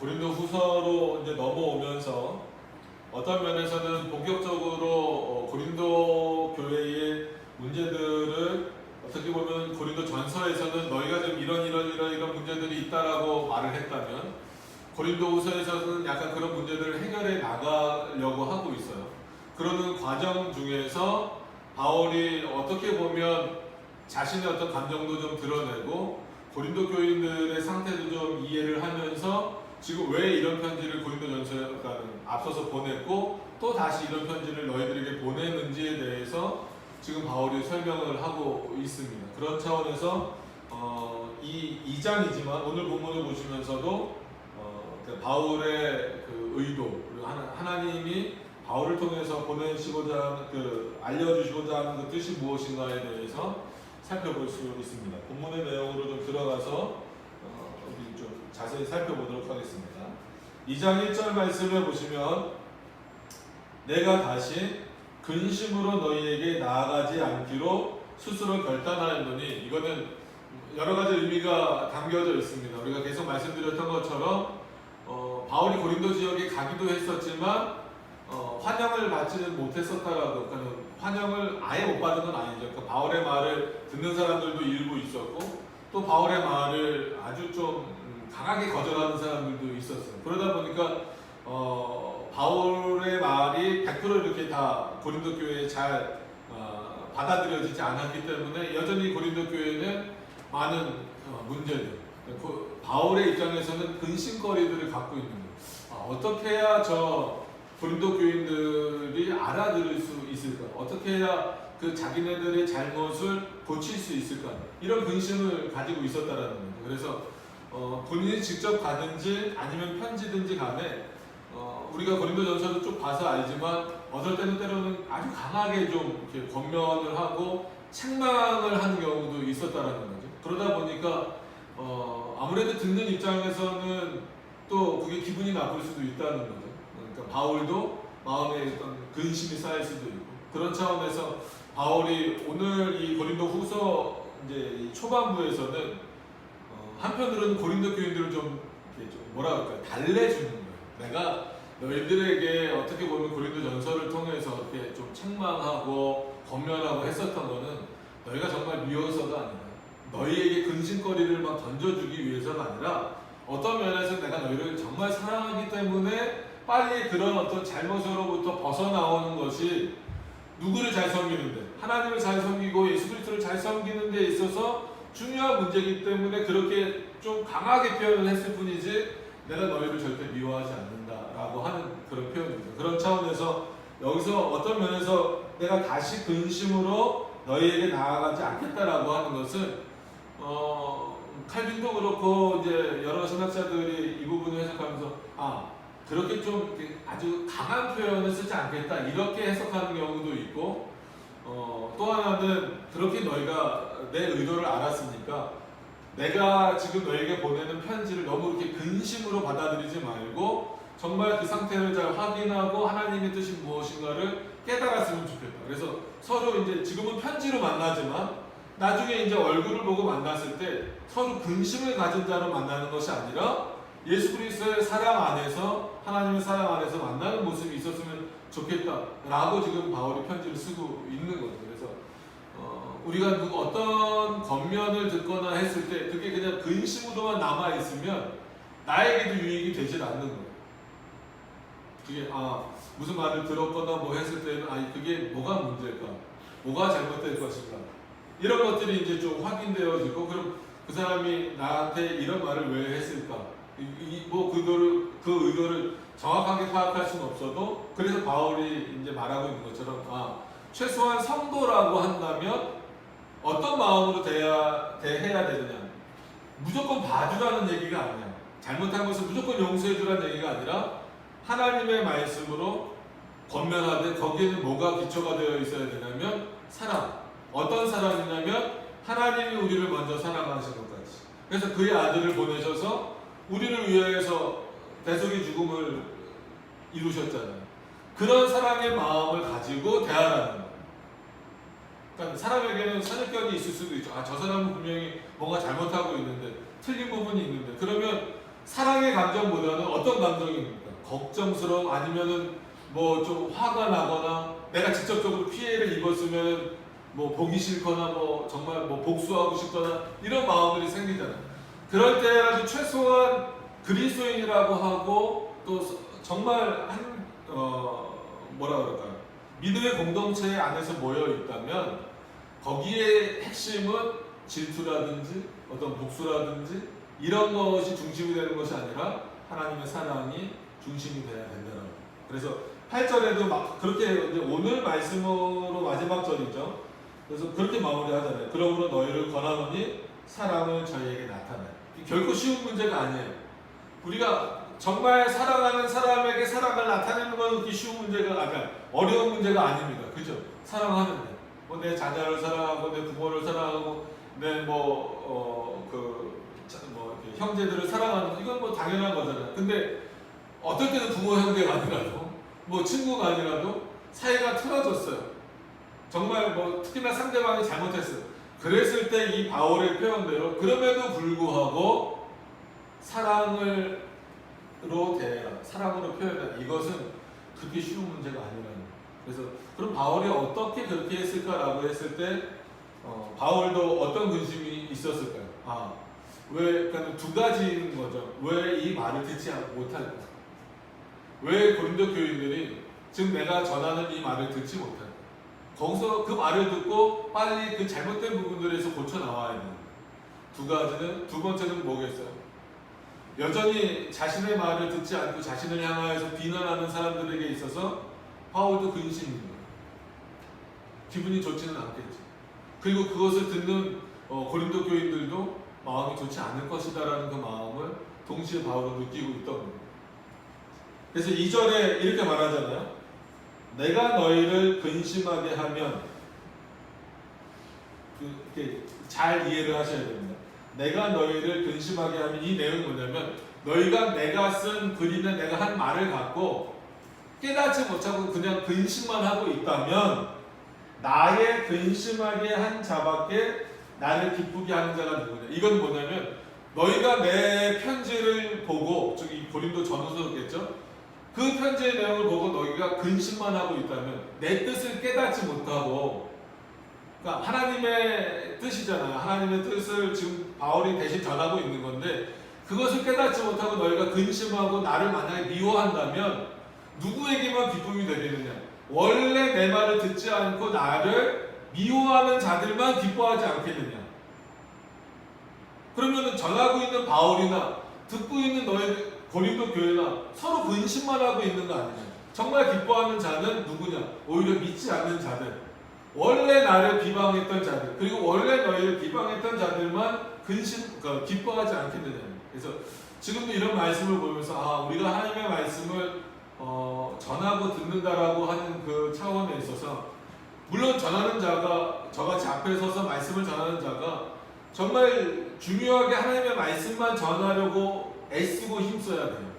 고린도 후서로 이제 넘어오면서 어떤 면에서는 본격적으로 고린도 교회의 문제들을 어떻게 보면 고린도 전서에서는 너희가 좀 이런 문제들이 있다라고 말을 했다면 고린도 후서에서는 약간 그런 문제들을 해결해 나가려고 하고 있어요. 그러는 과정 중에서 바울이 어떻게 보면 자신의 어떤 감정도 좀 드러내고 고린도 교인들의 상태도 좀 이해를 하면서 지금 왜 이런 편지를 고린도전서에는 앞서서 보냈고 또 다시 이런 편지를 너희들에게 보냈는지에 대해서 지금 바울이 설명을 하고 있습니다. 그런 차원에서 이 2장이지만 오늘 본문을 보시면서도 바울의 그 의도 그리고 하나님이 바울을 통해서 보내시고자 하는 알려주시고자 하는 그 뜻이 무엇인가에 대해서 살펴볼 수 있습니다. 본문의 내용으로 좀 들어가서 우리 좀 자세히 살펴보도록 하겠습니다. 2장 1절 말씀을 보시면 내가 다시 근심으로 너희에게 나아가지 않기로 스스로 결단하였노니 이거는 여러 가지 의미가 담겨져 있습니다. 우리가 계속 말씀드렸던 것처럼 바울이 고린도 지역에 가기도 했었지만 환영을 받지는 못했었다라고 그러니까 환영을 아예 못 받은 건 아니죠. 그러니까 바울의 말을 듣는 사람들도 일부 있었고 또 바울의 말을 아주 좀 강하게 거절하는 사람들도 있었어요. 그러다 보니까 바울의 말이 100% 이렇게 다 고린도 교회에 잘 받아들여지지 않았기 때문에 여전히 고린도 교회는 많은 문제들 바울의 입장에서는 근심거리들을 갖고 있는 거예요. 어떻게 해야 저 고린도 교인들이 알아들을 수 있을까? 어떻게 해야 그 자기네들의 잘못을 고칠 수 있을까? 이런 근심을 가지고 있었다라는 거죠. 그래서 본인이 직접 가든지 아니면 편지든지 간에 우리가 고린도전서를 쭉 봐서 알지만 어떨 때는 때로는 아주 강하게 좀 이렇게 권면을 하고 책망을 하는 경우도 있었다라는 거죠. 그러다 보니까 아무래도 듣는 입장에서는 또 그게 기분이 나쁠 수도 있다는 거죠. 그러니까 바울도 마음에 어떤 근심이 쌓일 수도 있고 그런 차원에서 바울이 오늘 이 고린도 후서 이제 이 초반부에서는 한편으로는 고린도 교인들을 좀 뭐라 그럴까요? 달래주는 거예요. 내가 너희들에게 어떻게 보면 고린도 전서를 통해서 이렇게 좀 책망하고 권면하고 했었던 거는 너희가 정말 미워서가 아니라 너희에게 근심거리를 막 던져주기 위해서가 아니라 어떤 면에서 내가 너희를 정말 사랑하기 때문에 빨리 그런 어떤 잘못으로부터 벗어나오는 것이 누구를 잘 섬기는데 하나님을 잘 섬기고 예수 그리스도를 잘 섬기는 데 있어서 중요한 문제이기 때문에 그렇게 좀 강하게 표현을 했을 뿐이지 내가 너희를 절대 미워하지 않는다라고 하는 그런 표현입니다. 그런 차원에서 여기서 어떤 면에서 내가 다시 근심으로 너희에게 나아가지 않겠다라고 하는 것은 칼빈도 그렇고 이제 여러 신학자들이 이 부분을 해석하면서 그렇게 좀 아주 강한 표현을 쓰지 않겠다 이렇게 해석하는 경우도 있고 또 하나는 그렇게 너희가 내 의도를 알았으니까 내가 지금 너에게 보내는 편지를 너무 이렇게 근심으로 받아들이지 말고 정말 그 상태를 잘 확인하고 하나님의 뜻이 무엇인가를 깨달았으면 좋겠다. 그래서 서로 이제 지금은 편지로 만나지만 나중에 이제 얼굴을 보고 만났을 때 서로 근심을 가진 자로 만나는 것이 아니라 예수 그리스도의 사랑 안에서 하나님의 사랑 안에서 만나는 모습이 있었으면 좋겠다라고 지금 바울이 편지를 쓰고 있는 거죠. 그래서 우리가 어떤 겉면을 듣거나 했을 때 그게 그냥 근심으로만 남아 있으면 나에게도 유익이 되질 않는 거예요. 그게 무슨 말을 들었거나 뭐 했을 때는 그게 뭐가 문제일까, 뭐가 잘못될 것인가 이런 것들이 이제 좀 확인되어지고 그럼 그 사람이 나한테 이런 말을 왜 했을까? 그 의도를 정확하게 파악할 수는 없어도 그래서 바울이 이제 말하고 있는 것처럼 최소한 성도라고 한다면 어떤 마음으로 대해야 되느냐 무조건 봐주라는 얘기가 아니야. 잘못한 것을 무조건 용서해주라는 얘기가 아니라 하나님의 말씀으로 권면하되 거기에는 뭐가 기초가 되어 있어야 되냐면 사랑. 어떤 사랑이냐면 하나님이 우리를 먼저 사랑하신 것까지. 그래서 그의 아들을 보내셔서 우리를 위해서 대속의 죽음을 이루셨잖아요. 그런 사랑의 마음을 가지고 대하라는 거예요. 그러니까 사람에게는 선입견이 있을 수도 있죠. 저 사람은 분명히 뭔가 잘못하고 있는데 틀린 부분이 있는데 그러면 사랑의 실망의 감정보다는 어떤 감정입니까? 걱정스러움 아니면은 뭐 좀 화가 나거나 내가 직접적으로 피해를 입었으면 뭐 보기 싫거나 뭐 정말 뭐 복수하고 싶거나 이런 마음들이 생기잖아요. 그럴 때라도 최소한 그리스도인이라고 하고 또 정말 한 뭐라 그럴까요? 믿음의 공동체 안에서 모여 있다면 거기에 핵심은 질투라든지 어떤 복수라든지 이런 것이 중심이 되는 것이 아니라 하나님의 사랑이 중심이 되어야 된다는 거예요. 그래서 8절에도 막 그렇게 이제 오늘 말씀으로 마지막 절이죠. 그래서 그렇게 마무리하잖아요. 그러므로 너희를 권하노니 사랑을 저희에게 나타내. 결코 쉬운 문제가 아니에요. 우리가 정말 사랑하는 사람에게 사랑을 나타내는 건 그렇게 쉬운 문제가 아니라 어려운 문제가 아닙니다. 그죠? 사랑하는데 뭐 내 자녀를 사랑하고 내 부모를 사랑하고 내 형제들을 사랑하는 거, 이건 뭐 당연한 거잖아요. 근데 어떨 때는 부모 형제가 아니라도 뭐 친구가 아니라도 사이가 틀어졌어요. 정말 뭐 특히나 상대방이 잘못했어요. 그랬을 때 이 바울의 표현대로 그럼에도 불구하고 사랑으로 대해라, 사랑으로 표현해라. 이것은 그렇게 쉬운 문제가 아니라는 거예요. 그래서 그럼 바울이 어떻게 그렇게 했을까라고 했을 때 바울도 어떤 근심이 있었을까요? 그러니까 두 가지인 거죠. 왜 이 말을 듣지 못할까? 왜 고린도 교인들이 지금 내가 전하는 이 말을 듣지 못할까? 거기서 그 말을 듣고 빨리 그 잘못된 부분들에서 고쳐 나와야 돼요. 두 가지는, 두 번째는 뭐겠어요? 여전히 자신의 말을 듣지 않고 자신을 향하여서 비난하는 사람들에게 있어서 바울도 근심입니다. 기분이 좋지는 않겠지. 그리고 그것을 듣는 고린도 교인들도 마음이 좋지 않을 것이다라는 그 마음을 동시에 바울은 느끼고 있던 겁니다. 그래서 2절에 이렇게 말하잖아요. 내가 너희를 근심하게 하면, 이렇게 잘 이해를 하셔야 됩니다. 내가 너희를 근심하게 하면 이 내용이 뭐냐면 너희가 내가 쓴 글이나 내가 한 말을 갖고 깨닫지 못하고 그냥 근심만 하고 있다면 나의 근심하게 한 자밖에 나를 기쁘게 하는 자가 누구냐. 이건 뭐냐면 너희가 내 편지를 보고, 저기 고린도 전후서겠죠? 그 편지의 내용을 보고 너희가 근심만 하고 있다면 내 뜻을 깨닫지 못하고, 그러니까 하나님의 뜻이잖아요. 하나님의 뜻을 지금 바울이 대신 전하고 있는 건데 그것을 깨닫지 못하고 너희가 근심하고 나를 만약에 미워한다면 누구에게만 기쁨이 되겠느냐? 원래 내 말을 듣지 않고 나를 미워하는 자들만 기뻐하지 않겠느냐? 그러면 전하고 있는 바울이나 듣고 있는 너희 고린도 교회나 서로 근심만 하고 있는 거 아니냐? 정말 기뻐하는 자는 누구냐? 오히려 믿지 않는 자들, 원래 나를 비방했던 자들, 그리고 원래 너희를 비방했던 자들만 기뻐하지 않겠느냐. 그래서 지금도 이런 말씀을 보면서 우리가 하나님의 말씀을 전하고 듣는다라고 하는 그 차원에 있어서, 물론 전하는 자가, 저같이 앞에 서서 말씀을 전하는 자가 정말 중요하게 하나님의 말씀만 전하려고 애쓰고 힘써야 돼요.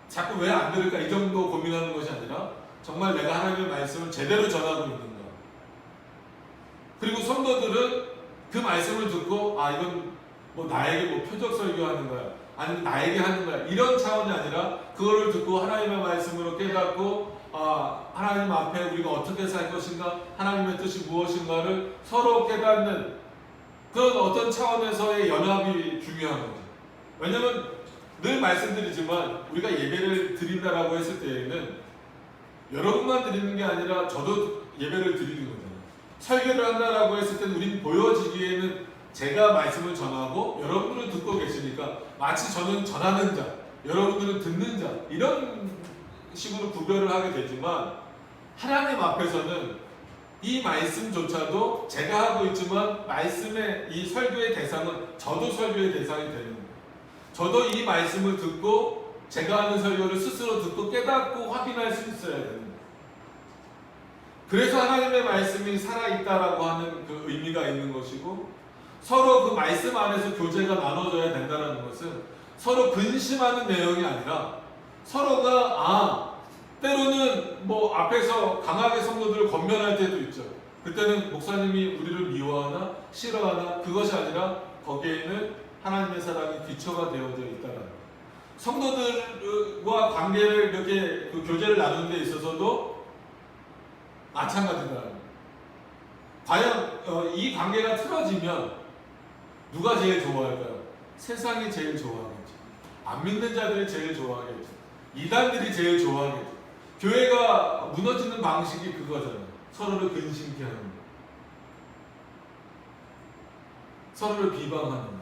자꾸 왜 안 들을까 이 정도 고민하는 것이 아니라 정말 내가 하나님의 말씀을 제대로 전하고 있는가. 그리고 성도들은 그 말씀을 듣고 이건 뭐 나에게 뭐 표적 설교하는 거야, 아니면 나에게 하는 거야, 이런 차원이 아니라 그거를 듣고 하나님의 말씀으로 깨닫고 하나님 앞에 우리가 어떻게 살 것인가, 하나님의 뜻이 무엇인가를 서로 깨닫는 그런 어떤 차원에서의 연합이 중요한 거죠. 왜냐면 늘 말씀드리지만 우리가 예배를 드린다라고 했을 때에는 여러분만 드리는 게 아니라 저도 예배를 드리는 거잖아요. 설교를 한다라고 했을 때는 우린 보여지기에는 제가 말씀을 전하고 여러분들은 듣고 계시니까 마치 저는 전하는 자, 여러분들은 듣는 자, 이런 식으로 구별을 하게 되지만 하나님 앞에서는 이 말씀조차도 제가 하고 있지만 말씀의 이 설교의 대상은 저도 설교의 대상이 되는 거예요. 저도 이 말씀을 듣고 제가 하는 설교를 스스로 듣고 깨닫고 확인할 수 있어야 되는 거예요. 그래서 하나님의 말씀이 살아있다라고 하는 그 의미가 있는 것이고, 서로 그 말씀 안에서 교제가 나눠져야 된다는 것은 서로 근심하는 내용이 아니라 서로가 때로는 뭐 앞에서 강하게 성도들을 권면할 때도 있죠. 그때는 목사님이 우리를 미워하나 싫어하나 그것이 아니라 거기에는 하나님의 사랑이 기초가 되어져 있다는 것. 성도들과 관계를 이렇게 그 교제를 나누는 데 있어서도 마찬가지다. 과연 이 관계가 틀어지면 누가 제일 좋아할까요? 세상이 제일 좋아하겠죠. 안 믿는 자들이 제일 좋아하겠죠. 이단들이 제일 좋아하겠죠. 교회가 무너지는 방식이 그거잖아요. 서로를 근심케 하는 거. 서로를 비방하는 거.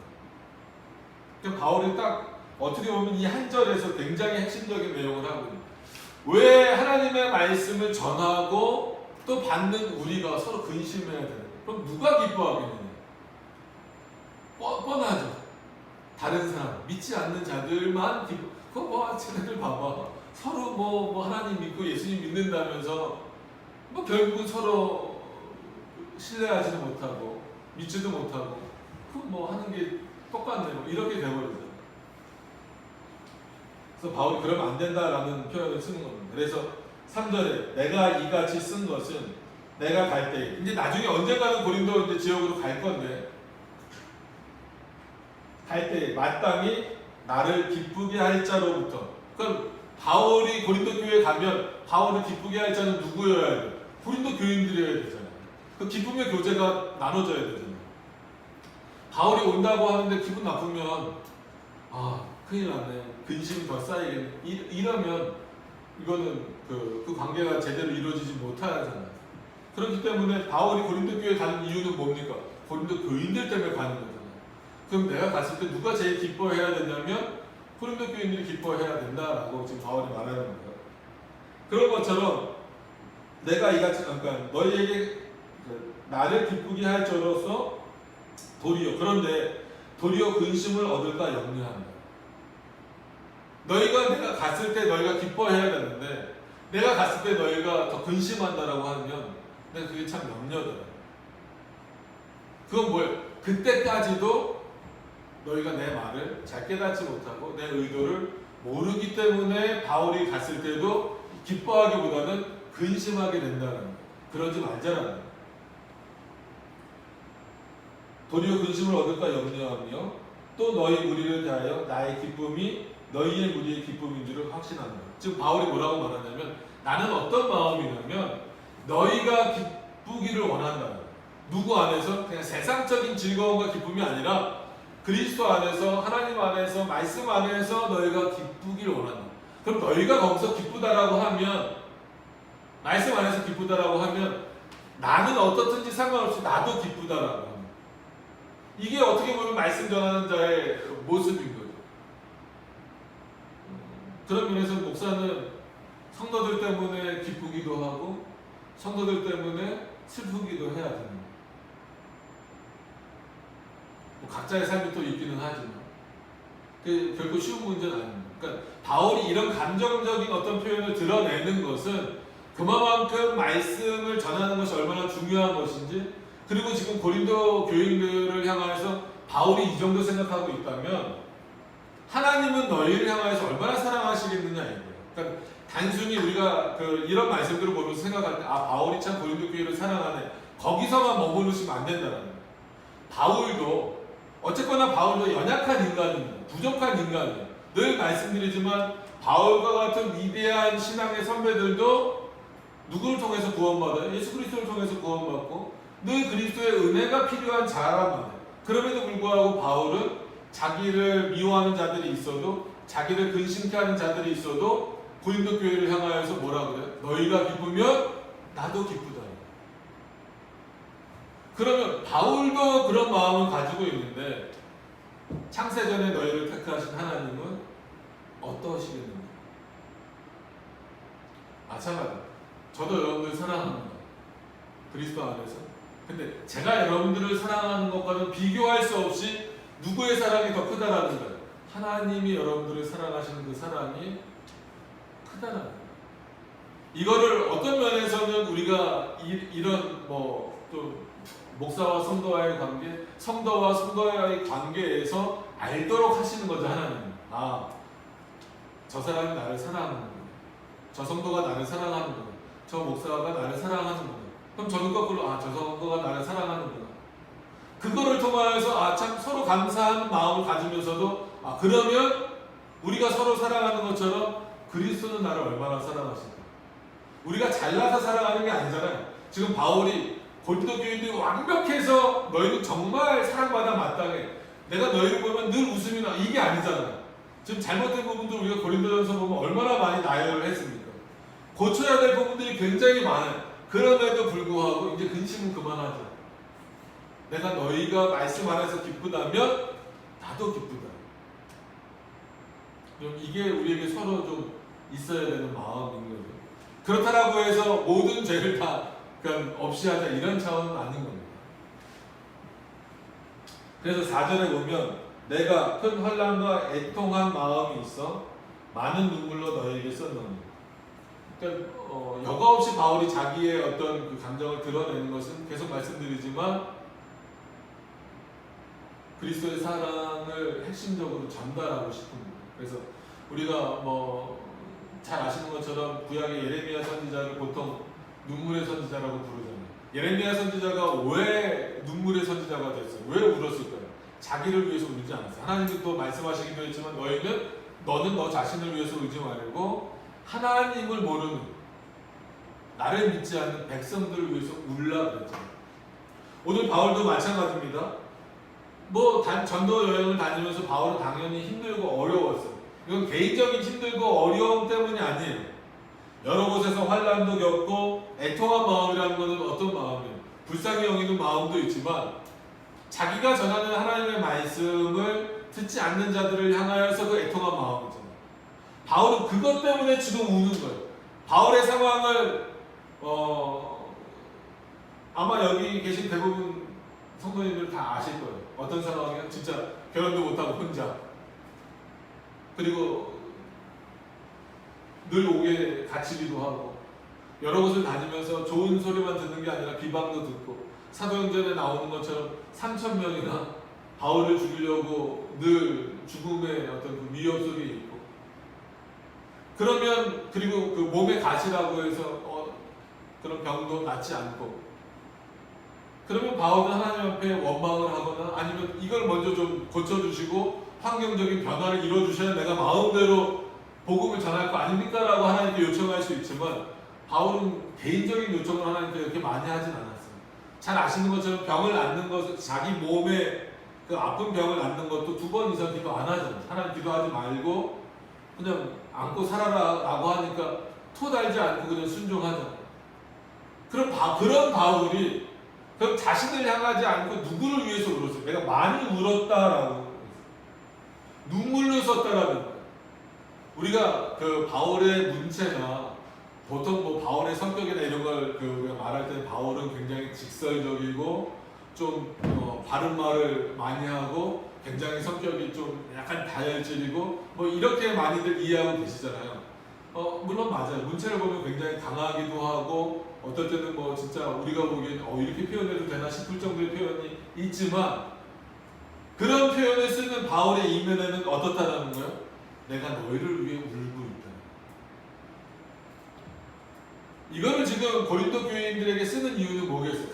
그러니까 바울이 딱 어떻게 보면 이 한 절에서 굉장히 핵심적인 내용을 하고 있는, 왜 하나님의 말씀을 전하고 또 받는 우리가 서로 근심해야 되는 거예요? 그럼 누가 기뻐하겠느냐? 뻔하죠. 다른 사람, 믿지 않는 자들만 기뻐. 그거 뭐 쟤네들 봐봐. 서로 뭐 하나님 믿고 예수님 믿는다면서 뭐 결국은 서로 신뢰하지도 못하고 믿지도 못하고 그 뭐 하는 게 똑같네. 뭐 이렇게 돼버리죠. 그래서 바울이 그러면 안 된다라는 표현을 쓰는 겁니다. 그래서 3절에 내가 이같이 쓴 것은 내가 갈 때, 이제 나중에 언젠가는 고린도 이제 지역으로 갈 건데, 갈 때 마땅히 나를 기쁘게 할 자로부터. 그럼 바울이 고린도 교회에 가면 바울을 기쁘게 할 자는 누구여야 돼? 고린도 교인들이어야 되잖아요. 그 기쁨의 교제가 나눠져야 되잖아요. 바울이 온다고 하는데 기분 나쁘면 큰일 났네. 근심이 더 쌓이겠네. 이러면 이거는 그 관계가 제대로 이루어지지 못하잖아요. 그렇기 때문에 바울이 고린도 교회에 가는 이유는 뭡니까? 고린도 교인들 때문에 가는 거잖아요. 그럼 내가 갔을 때 누가 제일 기뻐해야 되냐면 고린도 교인들이 기뻐해야 된다라고 지금 바울이 말하는 거예요. 그런 것처럼 내가 이같이, 그러니까 너희에게 나를 기쁘게 할 자로서 도리어, 그런데 도리어 근심을 얻을까 염려한다. 너희가 내가 갔을 때 너희가 기뻐해야 되는데 내가 갔을 때 너희가 더 근심한다라고 하면 내가 그게 참 염려더라. 그건 뭐예요? 그때까지도 너희가 내 말을 잘 깨닫지 못하고 내 의도를 모르기 때문에 바울이 갔을 때도 기뻐하기보다는 근심하게 된다는 거예요. 그러지 말자라는 거예요. 도리어 근심을 얻을까 염려하며 또 너희 무리를 대하여 나의 기쁨이 너희의 무리의 기쁨인 줄을 확신한다. 지금 바울이 뭐라고 말하냐면 나는 어떤 마음이냐면 너희가 기쁘기를 원한다. 누구 안에서? 그냥 세상적인 즐거움과 기쁨이 아니라 그리스도 안에서, 하나님 안에서, 말씀 안에서 너희가 기쁘기를 원한다. 그럼 너희가 거기서 기쁘다라고 하면, 말씀 안에서 기쁘다라고 하면 나는 어떻든지 상관없이 나도 기쁘다라고 합니다. 이게 어떻게 보면 말씀 전하는 자의 모습인 거죠. 그런 면에서 목사는 성도들 때문에 기쁘기도 하고 성도들 때문에 슬프기도 해야 됩니다. 뭐 각자의 삶이 또 있기는 하지만 그 결코 쉬운 문제는 아닙니다. 그러니까 바울이 이런 감정적인 어떤 표현을 드러내는 것은 그만큼 말씀을 전하는 것이 얼마나 중요한 것인지, 그리고 지금 고린도 교인들을 향해서 바울이 이 정도 생각하고 있다면 하나님은 너희를 향해서 얼마나 사랑하시겠느냐 이거예요. 그러니까 단순히 우리가 이런 말씀들을 보면서 생각할 때 바울이 참 고린도 교회를 사랑하네, 거기서만 머무르시면 안 된다는 거예요. 바울도 어쨌거나 바울도 연약한 인간입니다. 부족한 인간이에요. 늘 말씀드리지만 바울과 같은 위대한 신앙의 선배들도 누구를 통해서 구원받아요? 예수 그리스도를 통해서 구원받고 늘 그리스도의 은혜가 필요한 자란 말이에요. 그럼에도 불구하고 바울은 자기를 미워하는 자들이 있어도, 자기를 근심케 하는 자들이 있어도 고린도 교회를 향하여서 뭐라 그래요? 너희가 기쁘면 나도 기쁘다. 그러면 바울도 그런 마음을 가지고 있는데 창세전에 너희를 택하신 하나님은 어떠시겠는가? 마찬가지로 저도 여러분들 사랑합니다. 그리스도 안에서. 근데 제가 여러분들을 사랑하는 것과는 비교할 수 없이 누구의 사랑이 더 크다라는 거예요. 하나님이 여러분들을 사랑하시는 그 사랑이 크다라는 거예요. 이거를 어떤 면에서는 우리가 이런 또 목사와 성도와의 관계, 성도와 성도와의 관계에서 알도록 하시는 거죠. 하나님. 저 사람이 나를 사랑하는구나. 저 성도가 나를 사랑하는구나. 저 목사가 나를 사랑하는구나. 그럼 저는 거꾸로 저 성도가 나를 사랑하는구나. 그거를 통하여서 참 서로 감사하는 마음을 가지면서도 그러면 우리가 서로 사랑하는 것처럼 그리스도는 나를 얼마나 사랑하실까? 우리가 잘나서 사랑하는 게 아니잖아요. 지금 바울이 고린도 교인들이 완벽해서 너희는 정말 사랑받아 마땅해, 내가 너희를 보면 늘 웃음이 나, 이게 아니잖아요. 지금 잘못된 부분들 우리가 고린도전서 보면 얼마나 많이 나열을 했습니까? 고쳐야 될 부분들이 굉장히 많아요. 그럼에도 불구하고 이제 근심은 그만하자. 내가 너희가 말씀 안에서 기쁘다면 나도 기쁘다. 이게 우리에게 서로 좀 있어야 되는 마음인 거죠. 그렇다라고 해서 모든 죄를 다 없이 하자 이런 차원은 아닌 겁니다. 그래서 4절에 보면 내가 큰 환난과 애통한 마음이 있어 많은 눈물로 너희에게 썼노니. 그러니까 여과 없이 바울이 자기의 어떤 그 감정을 드러내는 것은 계속 말씀드리지만 그리스도의 사랑을 핵심적으로 전달하고 싶습니다. 그래서 우리가 잘 아시는 것처럼 구약의 예레미야 선지자를 보통 눈물의 선지자라고 부르잖아요. 예레미야 선지자가 왜 눈물의 선지자가 됐어요? 왜 울었을까요? 자기를 위해서 울지 않았어요. 하나님이 또 말씀하시기도 했지만 너는 너 자신을 위해서 울지 말고 하나님을 모르는, 나를 믿지 않는 백성들을 위해서 울라 그랬잖아요. 오늘 바울도 마찬가지입니다. 전도 여행을 다니면서 바울은 당연히 힘들고 어려웠어요. 이건 개인적인 힘들고 어려움 때문이 아니에요. 여러 곳에서 환난도 겪고 애통한 마음이라는 것은 어떤 마음이에요? 불쌍히 여기는 마음도 있지만 자기가 전하는 하나님의 말씀을 듣지 않는 자들을 향하여서 그 애통한 마음이잖아요. 바울은 그것 때문에 지금 우는 거예요. 바울의 상황을 아마 여기 계신 대부분 성도님들 다 아실 거예요. 어떤 상황이야? 진짜 결혼도 못하고 혼자, 그리고 늘 옥에 갇히기도 하고 여러 곳을 다니면서 좋은 소리만 듣는 게 아니라 비방도 듣고, 사도행전에 나오는 것처럼 3,000명이나 바울을 죽이려고 늘 죽음의 어떤 그 위협 속에 있고, 그리고 그 몸에 가시라고 해서 그런 병도 낫지 않고, 그러면 바울은 하나님 앞에 원망을 하거나 아니면 이걸 먼저 좀 고쳐주시고 환경적인 변화를 이루어주셔야 내가 마음대로 복음을 전할 거 아닙니까? 라고 하나님께 요청할 수 있지만 바울은 개인적인 요청을 하나님께 이렇게 많이 하진 않았어요. 잘 아시는 것처럼 병을 앓는 것, 자기 몸에 그 아픈 병을 앓는 것도 2번 이상 기도 안 하잖아요. 하나님 기도하지 말고 그냥 안고 살아라 라고 하니까 토 달지 않고 그냥 순종하잖아요. 그런 바울이 그럼 자신을 향하지 않고 누구를 위해서 울었어요? 내가 많이 울었다라고, 눈물로 썼다라는 거예요. 우리가 그 바울의 문체나 보통 바울의 성격이나 이런 걸 우리가 말할 때 바울은 굉장히 직설적이고 좀 바른 말을 많이 하고 굉장히 성격이 좀 약간 다혈질이고 이렇게 많이들 이해하고 계시잖아요. 물론 맞아요. 문체를 보면 굉장히 강하기도 하고 어떨 때는 진짜 우리가 보기엔 이렇게 표현해도 되나 싶을 정도의 표현이 있지만, 그런 표현을 쓰는 바울의 이면에는 어떻다라는 거예요? 내가 너희를 위해 울고 있다. 이거를 지금 고린도 교인들에게 쓰는 이유는 뭐겠어요?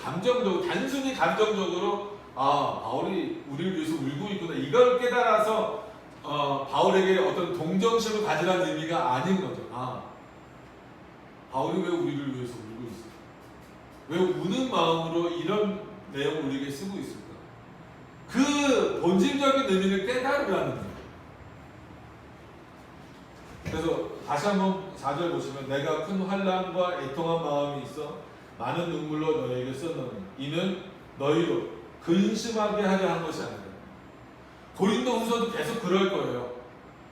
단순히 감정적으로 바울이 우리를 위해서 울고 있구나, 이걸 깨달아서 바울에게 어떤 동정심을 가지라는 의미가 아닌 거죠. 바울이 왜 우리를 위해서 울고 있을까? 왜 우는 마음으로 이런 내용을 우리에게 쓰고 있을까? 그 본질적인 의미를 깨달으라는 거예요. 그래서 다시 한번 4절 보시면 내가 큰 환난과 애통한 마음이 있어 많은 눈물로 너희에게 썼노니 이는 너희로 근심하게 하려 한 것이 아니라. 고린도 후서도 계속 그럴 거예요.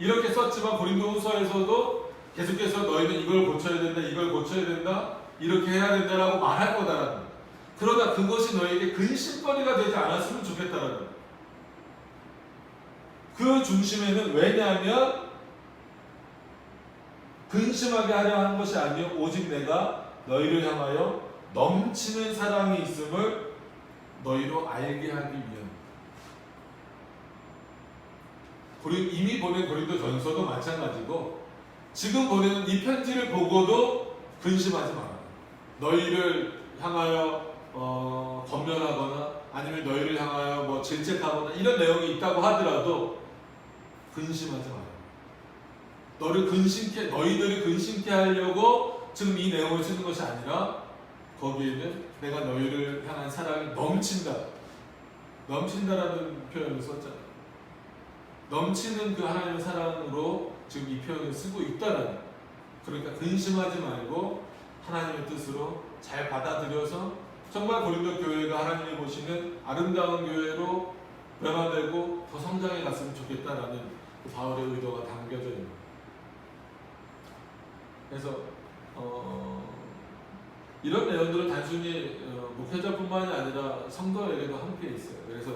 이렇게 썼지만 고린도 후서에서도 계속해서 너희는 이걸 고쳐야 된다, 이걸 고쳐야 된다, 이렇게 해야 된다라고 말할 거다라는 거예요. 그러다 그것이 너에게 근심거리가 되지 않았으면 좋겠다라는 거예요. 그 중심에는 왜냐하면 근심하게 하려 하는 것이 아니요 오직 내가 너희를 향하여 넘치는 사랑이 있음을 너희로 알게 하기 위함. 이미 보낸 고린도 전서도 마찬가지고 지금 보내는 이 편지를 보고도 근심하지 마라. 너희를 향하여 권면하거나 아니면 너희를 향하여 뭐 질책하거나 이런 내용이 있다고 하더라도 근심하지 마라. 너희들을 근심케 하려고 지금 이 내용을 쓰는 것이 아니라 거기에는 내가 너희를 향한 사랑이 넘친다라는 표현을 썼잖아요. 넘치는 그 하나님의 사랑으로 지금 이 표현을 쓰고 있다라는. 그러니까 근심하지 말고 하나님의 뜻으로 잘 받아들여서 정말 고린도 교회가 하나님이 보시는 아름다운 교회로 변화되고 더 성장해 갔으면 좋겠다라는 그 바울의 의도가 담겨져 있는 거예요. 그래서 이런 내용들은 단순히 목회자뿐만이 아니라 성도에게도 함께 있어요. 그래서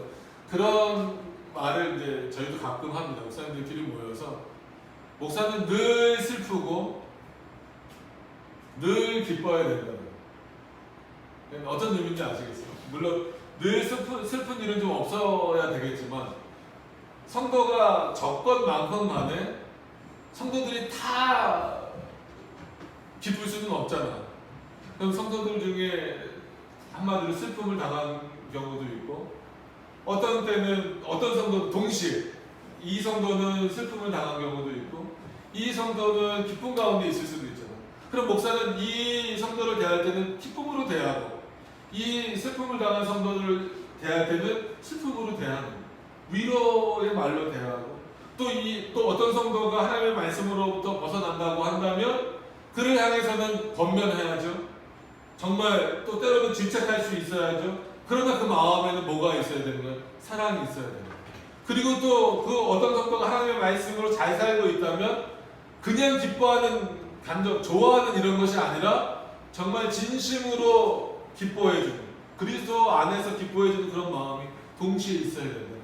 그런 말을 이제 저희도 가끔 합니다. 목사님들끼리 모여서 목사는 늘 슬프고 늘 기뻐야 된다고요. 어떤 의미인지 아시겠어요? 물론 늘 슬픈 일은 좀 없어야 되겠지만 성도가 적건 많건 간에 성도들이 다 기쁠 수는 없잖아. 그럼 성도들 중에 한마디로 슬픔을 당한 경우도 있고 어떤 때는 어떤 성도는 동시에 이 성도는 슬픔을 당한 경우도 있고 이 성도는 기쁨 가운데 있을 수도 있잖아. 그럼 목사는 이 성도를 대할 때는 기쁨으로 대하고 이 슬픔을 당한 성도를 대할 때는 슬픔으로 대하는 위로의 말로 대하고 또 어떤 성도가 하나님의 말씀으로부터 벗어난다고 한다면 그를 향해서는 권면해야죠. 정말 또 때로는 질책할 수 있어야죠. 그러나 그 마음에는 뭐가 있어야 되는 거예요? 사랑이 있어야 되는 거예요. 그리고 또 그 어떤 성도가 하나님의 말씀으로 잘 살고 있다면 그냥 기뻐하는 감정, 좋아하는 이런 것이 아니라 정말 진심으로 기뻐해주는, 그리스도 안에서 기뻐해주는 그런 마음이 동시에 있어야 되는 거예요.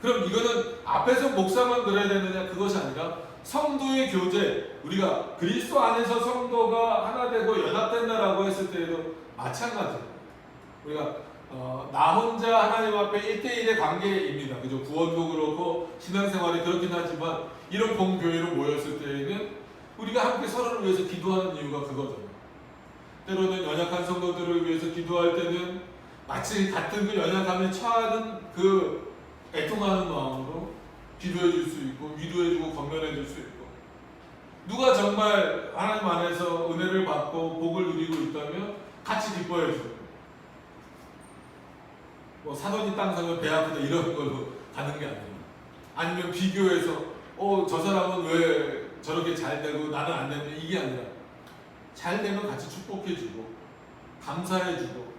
그럼 이거는 앞에서 목사만 그래야 되느냐? 그것이 아니라 성도의 교제, 우리가 그리스도 안에서 성도가 하나 되고 연합된다라고 했을 때에도 마찬가지예요. 우리가 나 혼자 하나님 앞에 1대1의 관계입니다. 그죠? 구원도 그렇고 신앙생활이 그렇긴 하지만 이런 공교회로 모였을 때에는 우리가 함께 서로를 위해서 기도하는 이유가 그거잖아요. 때로는 연약한 성도들을 위해서 기도할 때는 마치 같은 그 연약함에 처하는 그 애통하는 마음으로 기도해 줄 수 있고 위로해 주고 권면해 줄 수 있고 누가 정말 하나님 안에서 은혜를 받고 복을 누리고 있다면 같이 기뻐해 주고 뭐 사돈이 땅 사면 배 아프다 이런 걸로 가는 게 아니에요. 아니면 비교해서 저 사람은 왜 저렇게 잘 되고 나는 안 되는 이게 아니라 잘 되면 같이 축복해 주고 감사해 주고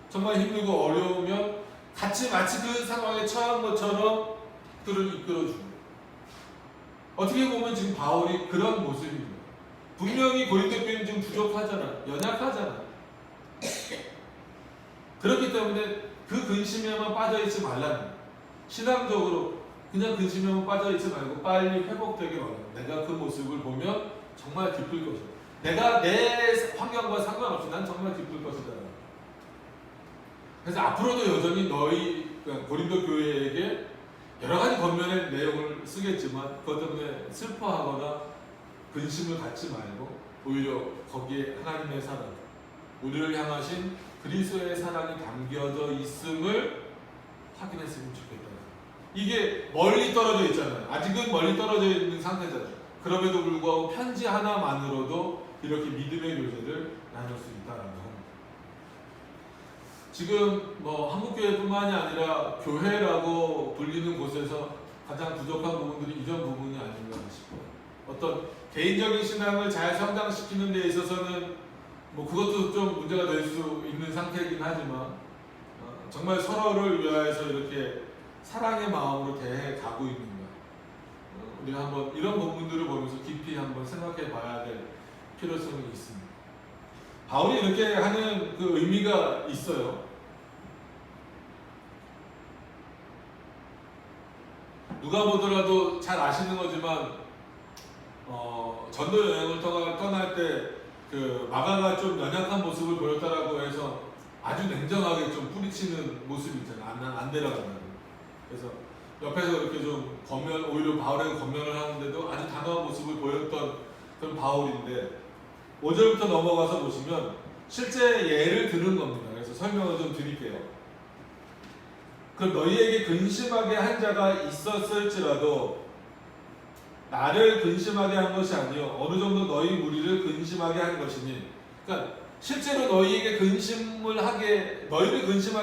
정말 힘들고 어려우면 같이 마치 그 상황에 처한 것처럼 그를 이끌어주고 어떻게 보면 지금 바울이 그런 모습입니다. 분명히 고린도 교회는 좀 부족하잖아. 연약하잖아. 그렇기 때문에 그 근심에만 빠져있지 말라는 신앙적으로 그냥 근심에만 빠져있지 말고 빨리 회복되게 말하는 내가 그 모습을 보면 정말 기쁠 것이다. 내가 내 환경과 상관없이 난 정말 기쁠 것이다. 그래서 앞으로도 여전히 고린도 교회에게 여러 가지 권면의 내용을 쓰겠지만 그것 때문에 슬퍼하거나 근심을 갖지 말고 오히려 거기에 하나님의 사랑, 우리를 향하신 그리스도의 사랑이 담겨져 있음을 확인했으면 좋겠다. 이게 멀리 떨어져 있잖아요. 아직은 멀리 떨어져 있는 상태잖아요. 그럼에도 불구하고 편지 하나만으로도 이렇게 믿음의 교제를 나눌 수 있다는 겁니다. 지금 뭐 한국교회뿐만이 아니라 교회라고 불리는 곳에서 가장 부족한 부분들이 이런 부분이 아닌가 싶어요. 어떤 개인적인 신앙을 잘 성장시키는 데 있어서는 뭐 그것도 좀 문제가 될 수 있는 상태이긴 하지만 정말 서로를 위하여서 이렇게 사랑의 마음으로 대해 가고 있는가 우리가 한번 이런 부분들을 보면서 깊이 한번 생각해 봐야 될 필요성이 있습니다. 바울이 이렇게 하는 그 의미가 있어요. 누가 보더라도 잘 아시는 거지만 전도 여행을 떠날 때 그 마가가 좀 연약한 모습을 보였다라고 해서 아주 냉정하게 좀 뿌리치는 모습이 있잖아요. 안 데려간다고. 그래서 옆에서 이렇게 좀 오히려 바울에게 권면을 하는데도 아주 단호한 모습을 보였던 그런 바울인데 5절부터 넘어가서 보시면 실제 예를 들은 겁니다. 그래서 설명을 좀 드릴게요. 그럼 너희에게 근심하게 한 자가 있었을지라도 나를 근심하게 한 것이 아니요 어느 정도 너희 무리를 근심하게 한 것이니. 그러니까 실제로 너희를 근심하게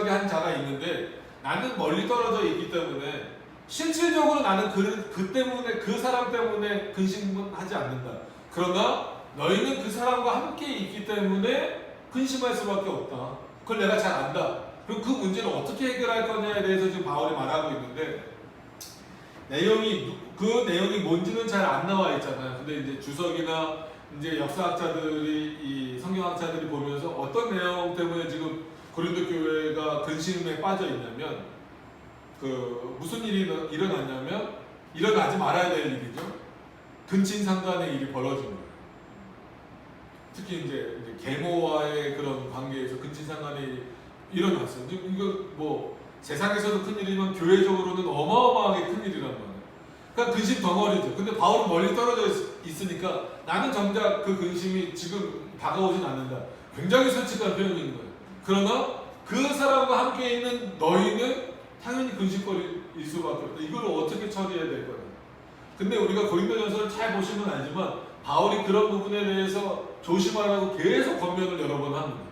한 자가 있는데 나는 멀리 떨어져 있기 때문에 실질적으로 나는 그 때문에 그 사람 때문에 근심은 하지 않는다. 그러나 너희는 그 사람과 함께 있기 때문에 근심할 수밖에 없다. 그걸 내가 잘 안다. 그럼 그 문제를 어떻게 해결할 거냐에 대해서 지금 바울이 말하고 있는데 그 내용이 뭔지는 잘 안 나와 있잖아요. 근데 이제 주석이나 이제 역사학자들이 이 성경학자들이 보면서 어떤 내용 때문에 지금 고린도 교회가 근심에 빠져 있냐면 무슨 일이 일어났냐면 일어나지 말아야 될 일이죠. 근친상간의 일이 벌어진 거예요. 특히 이제 계모와의 그런 관계에서 근친상간의 일이 일어났어요. 이거 뭐 세상에서도 큰 일이지만 교회적으로는 어마어마하게 큰 일이란 말이에요. 그러니까 근심 덩어리죠. 근데 바울은 멀리 떨어져 있으니까 나는 정작 그 근심이 지금 다가오진 않는다. 굉장히 솔직한 표현인 거예요. 그러나 그 사람과 함께 있는 너희는 당연히 근심거리일 수밖에 없다. 이걸 어떻게 처리해야 될 거냐. 근데 우리가 고린도전서를 잘 보시면 알지만 바울이 그런 부분에 대해서 조심하라고 계속 권면을 여러 번 합니다.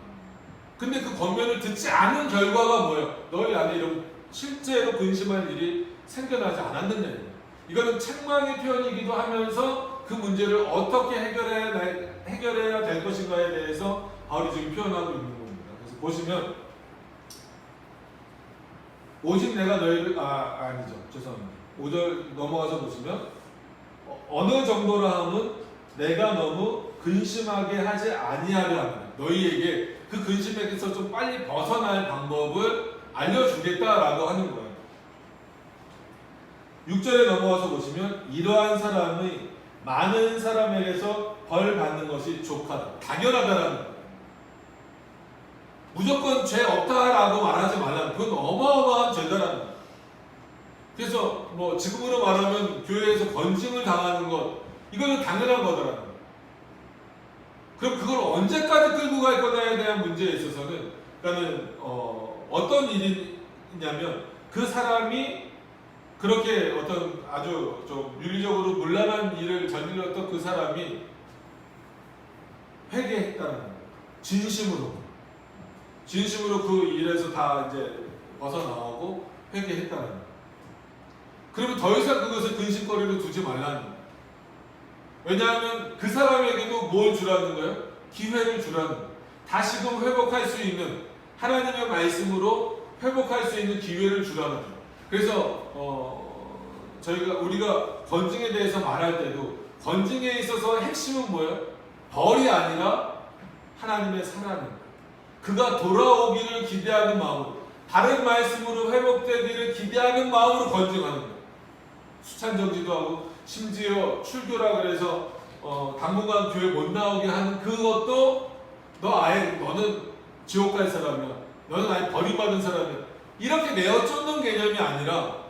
근데 그 권면을 듣지 않은 결과가 뭐예요? 너희 안에 이런 실제로 근심할 일이 생겨나지 않았느냐. 이거는 책망의 표현이기도 하면서 그 문제를 어떻게 해결해야 될 것인가에 대해서 바울이 지금 표현하고 있는 겁니다. 그래서 보시면 오직 내가 너희를 아니죠. 죄송합니다. 5절 넘어가서 보시면 어느 정도라 함은 내가 너무 근심하게 하지 아니하려 합니다. 너희에게 그 근심에서 좀 빨리 벗어날 방법을 알려주겠다라고 하는 거예요. 6절에 넘어가서 보시면 이러한 사람의 많은 사람에게서 벌 받는 것이 족하다. 당연하다라는 거예요. 무조건 죄 없다라고 말하지 말라는 그건 어마어마한 죄다라는 거예요. 그래서 뭐 지금으로 말하면 교회에서 건징을 당하는 것 이거는 당연한 거더라는 거예요. 그럼 그걸 언제까지 끌고 갈 거냐에 대한 문제에 있어서는 그러니까는 어떤 일이냐면 그 사람이 그렇게 어떤 아주 좀 윤리적으로 문란한 일을 저질렀던 그 사람이 회개했다는 거예요. 진심으로 그 일에서 다 이제 벗어나오고 회개했다는 거예요. 그러면 더 이상 그것을 근심거리로 두지 말라는 거예요. 왜냐하면 그 사람에게도 뭘 주라는 거예요? 기회를 주라는 거예요. 다시금 회복할 수 있는 하나님의 말씀으로 회복할 수 있는 기회를 주라는 거예요. 그래서 우리가 건징에 대해서 말할 때도 건징에 있어서 핵심은 뭐예요? 벌이 아니라 하나님의 사랑입니다. 그가 돌아오기를 기대하는 마음으로 다른 말씀으로 회복되기를 기대하는 마음으로 건징하는 거예요. 수찬정지도 하고 심지어 출교라 그래서 당분간 교회 못 나오게 하는 그것도 너는 지옥 갈 사람이야. 너는 아예 버림받은 사람이야. 이렇게 내어 쫓는 개념이 아니라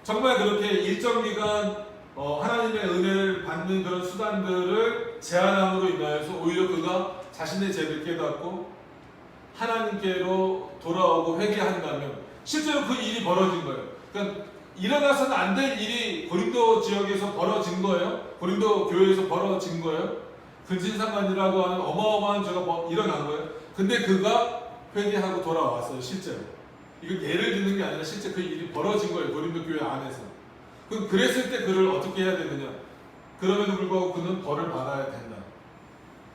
정말 그렇게 일정 기간 하나님의 은혜를 받는 그런 수단들을 제한함으로 인하여서 오히려 그가 자신의 죄를 깨닫고 하나님께로 돌아오고 회개한다면 실제로 그 일이 벌어진 거예요. 그러니까 일어나서는 안 될 일이 고린도 지역에서 벌어진 거예요. 고린도 교회에서 벌어진 거예요. 근친상간이라고 하는 어마어마한 죄가 일어난 거예요. 근데 그가 회개하고 돌아왔어요. 실제로. 이거 예를 드는 게 아니라 실제 그 일이 벌어진 거예요. 고린도 교회 안에서. 그럼 그랬을 때 그를 어떻게 해야 되느냐. 그럼에도 불구하고 그는 벌을 받아야 된다.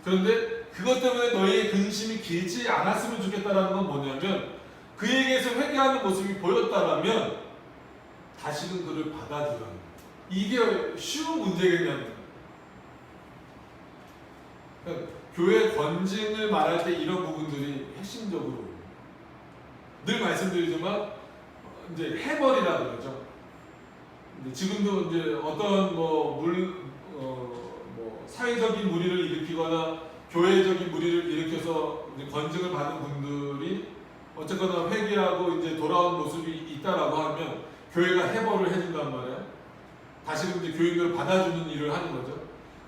그런데 그것 때문에 너희의 근심이 길지 않았으면 좋겠다라는 건 뭐냐면 그에게서 회개하는 모습이 보였다라면 다시금 그를 받아주라는 거예요. 이게 쉬운 문제겠냐면 그러니까 교회 건징을 말할 때 이런 부분들이 핵심적으로 늘 말씀드리지만 이제 해벌이라 그러죠. 지금도 이제 어떤 사회적인 무리를 일으키거나 교회적인 무리를 일으켜서 이제 건징을 받은 분들이 어쨌거나 회개하고 이제 돌아온 모습이 있다라고 하면 교회가 해벌을 해준단 말이에요. 다시금 이제 교인들을 받아주는 일을 하는 거죠.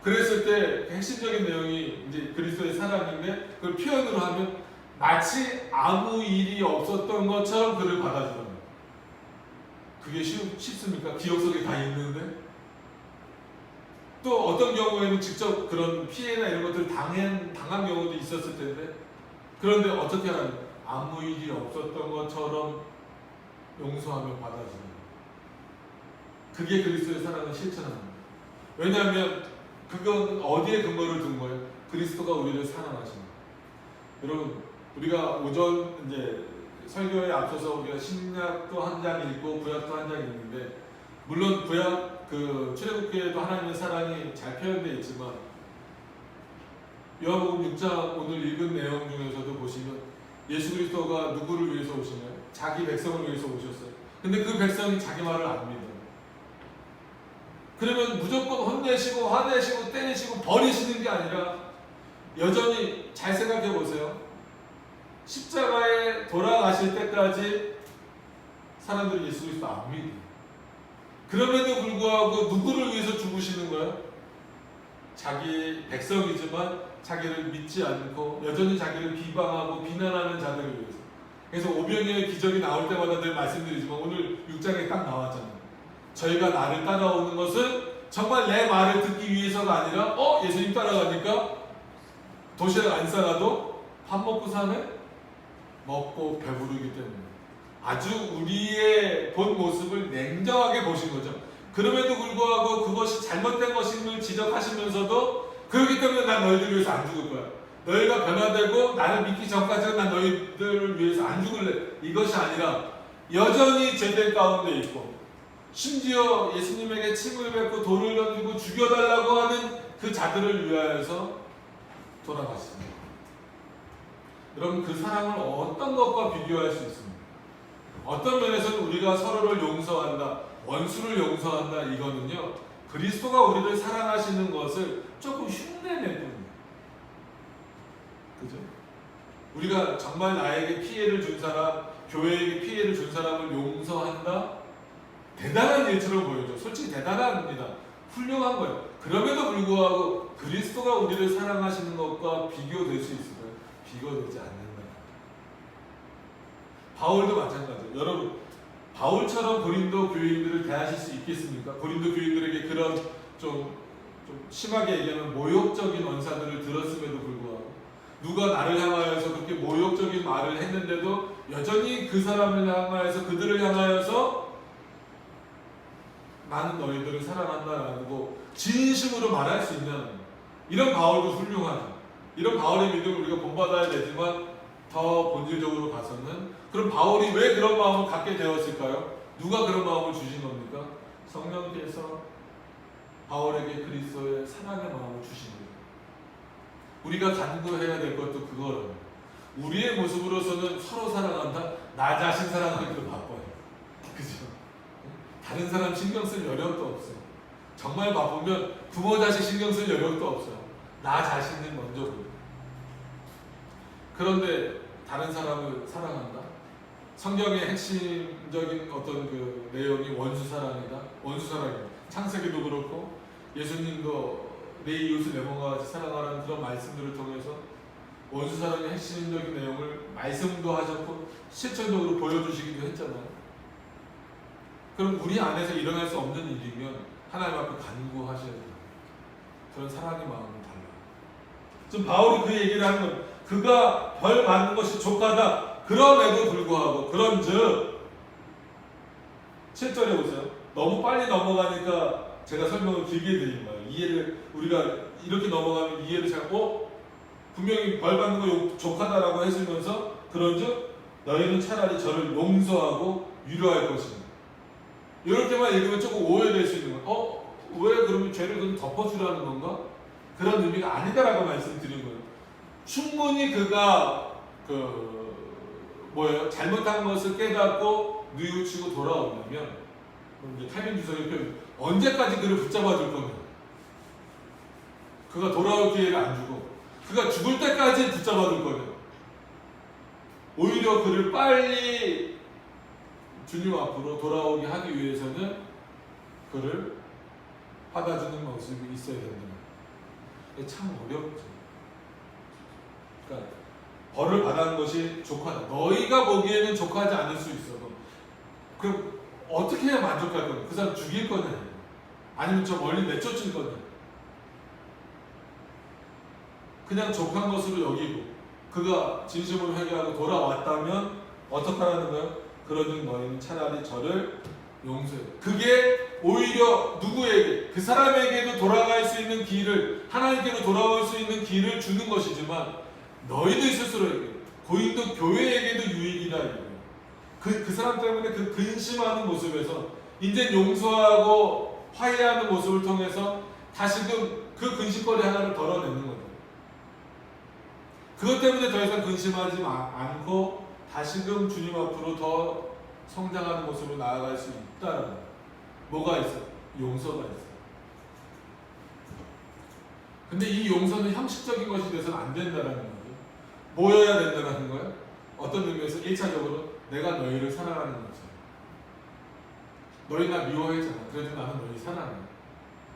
그랬을 때 핵심적인 내용이 이제 그리스도의 사랑인데 그걸 표현으로 하면 마치 아무 일이 없었던 것처럼 그를 받아주는 거예요. 그게 쉽습니까? 기억 속에 다 있는데. 또 어떤 경우에는 직접 그런 피해나 이런 것들을 당한 경우도 있었을 텐데, 그런데 어떻게 하는, 아무 일이 없었던 것처럼 용서하며 받아주는, 그게 그리스도의 사랑을 실천하는 거예요. 왜냐하면 그건 어디에 근거를 둔 거예요? 그리스도가 우리를 사랑하시는 거예요. 여러분, 우리가 오전 이제 설교에 앞서서 우리가 신약도 한 장 읽고 구약도 한 장 읽는데, 물론 구약 그 출애굽기에도 하나님의 사랑이 잘 표현되어 있지만, 요한복음 6장 오늘 읽은 내용 중에서도 보시면 예수 그리스도가 누구를 위해서 오시나요? 자기 백성을 위해서 오셨어요. 근데 그 백성이 자기 말을 안 믿어요. 그러면 무조건 혼내시고 화내시고 때리시고 버리시는 게 아니라, 여전히 잘 생각해 보세요. 십자가에 돌아가실 때까지 사람들이 예수 그리스도 안 믿어요. 그럼에도 불구하고 누구를 위해서 죽으시는 거예요? 자기 백성이지만 자기를 믿지 않고 여전히 자기를 비방하고 비난하는 자들을 위해서. 그래서 오병이어의 기적이 나올 때마다 늘 말씀드리지만, 오늘 6장에 딱 나왔잖아요. 저희가 나를 따라오는 것은 정말 내 말을 듣기 위해서가 아니라, 예수님 따라가니까 도시락 안 싸가도 밥 먹고 사네? 먹고 배부르기 때문에. 아주 우리의 본 모습을 냉정하게 보신 거죠. 그럼에도 불구하고 그것이 잘못된 것임을 지적하시면서도, 그렇기 때문에 난 너희들을 위해서 안 죽을 거야. 너희가 변화되고 나를 믿기 전까지는 난 너희들을 위해서 안 죽을래. 이것이 아니라 여전히 죄된 가운데 있고, 심지어 예수님에게 침을 뱉고 돌을 던지고 죽여달라고 하는 그 자들을 위하여서 돌아가십니다. 여러분, 그 사랑을 어떤 것과 비교할 수 있습니까? 어떤 면에서는 우리가 서로를 용서한다, 원수를 용서한다, 이거는요, 그리스도가 우리를 사랑하시는 것을 조금 흉내낼 뿐이에요. 그죠? 우리가 정말 나에게 피해를 준 사람, 교회에게 피해를 준 사람을 용서한다? 대단한 일처럼 보여요. 솔직히 대단합니다. 훌륭한 거예요. 그럼에도 불구하고 그리스도가 우리를 사랑하시는 것과 비교될 수 있을까요? 비교되지 않는다. 바울도 마찬가지예요. 여러분, 바울처럼 고린도 교인들을 대하실 수 있겠습니까? 고린도 교인들에게 그런 좀 심하게 얘기하면 모욕적인 언사들을 들었음에도 불구하고, 누가 나를 향하여서 그렇게 모욕적인 말을 했는데도 여전히 그 사람을 향하여서, 그들을 향하여서 나는 너희들을 사랑한다라고 진심으로 말할 수 있냐는, 이런 바울도 훌륭하죠. 이런 바울의 믿음을 우리가 본받아야 되지만, 더 본질적으로 봐서는, 그럼 바울이 왜 그런 마음을 갖게 되었을까요? 누가 그런 마음을 주신 겁니까? 성령께서 바울에게 그리스도의 사랑의 마음을 주신 거예요. 우리가 간구해야 될 것도 그거라고. 우리의 모습으로서는 서로 사랑한다? 나 자신 사랑하기도 바빠요. 그죠? 다른 사람 신경 쓸 여력도 없어요. 정말 바쁘면 부모 자식 신경 쓸 여력도 없어요. 나 자신을 먼저 보여요. 그런데 다른 사람을 사랑한다? 성경의 핵심적인 어떤 그 내용이 원수사랑이다. 원수사랑이다. 창세기도 그렇고 예수님도 내 이웃을 내 몸과 같이 사랑하라는 그런 말씀들을 통해서 원수사랑의 핵심적인 내용을 말씀도 하셨고 실천적으로 보여주시기도 했잖아요. 그럼 우리 안에서 일어날 수 없는 일이면 하나님 앞에 간구하셔야 돼요. 그런 사랑의 마음은 달라요. 지금 바울이 그 얘기를 하는 건, 그가 벌 받는 것이 족하다. 그럼에도 불구하고, 그런즉 7절에 보세요. 너무 빨리 넘어가니까 제가 설명을 길게 드린 거예요. 이해를, 우리가 이렇게 넘어가면 이해를 잘, 분명히 벌 받는 거 족하다라고 했으면서, 그런즉 너희는 차라리 저를 용서하고 위로할 것입니다. 이렇게만 읽으면 조금 오해될 수 있는 거예요. 왜 그러면 죄를 그럼 덮어주라는 건가? 그런 의미가 아니다라고 말씀드린 거예요. 충분히 그가 잘못한 것을 깨닫고 뉘우치고 돌아온다면, 이제 칼빈 주석의 표현, 언제까지 그를 붙잡아 줄 거냐? 그가 돌아올 기회를 안 주고, 그가 죽을 때까지 붙잡아 줄 거냐? 오히려 그를 빨리 주님 앞으로 돌아오게 하기 위해서는 그를 받아주는 모습이 있어야 된다. 이게 참 어렵죠. 그러니까 벌을 받은 것이 족하다. 너희가 보기에는 족하지 않을 수 있어도, 그럼 어떻게 해야 만족할 거냐? 그 사람 죽일 거냐? 아니면 저 멀리 내쫓을 거냐? 그냥 족한 것으로 여기고 그가 진심으로 회개하고 돌아왔다면 어떻게 하라는 거예요? 그러니 너희는 차라리 저를 용서해. 그게 오히려 누구에게? 그 사람에게도 돌아갈 수 있는 길을, 하나님께로 돌아올 수 있는 길을 주는 것이지만 너희들 스스로에게, 고린도 교회에게도 유익이다 이거예요. 그 사람 때문에 그 근심하는 모습에서 이제 용서하고 화해하는 모습을 통해서 다시금 그 근심거리 하나를 덜어내는 거예요. 그것 때문에 더 이상 근심하지 않고 다시금 주님 앞으로 더 성장하는 모습으로 나아갈 수 있다는 거예요. 뭐가 있어? 용서가 있어. 근데 이 용서는 형식적인 것이 돼서는 안 된다는 거예요. 뭐여야 된다는 거예요? 어떤 의미에서 1차적으로 내가 너희를 사랑하는 거죠. 너희 나 미워했잖아. 그래도 나는 너희 사랑해.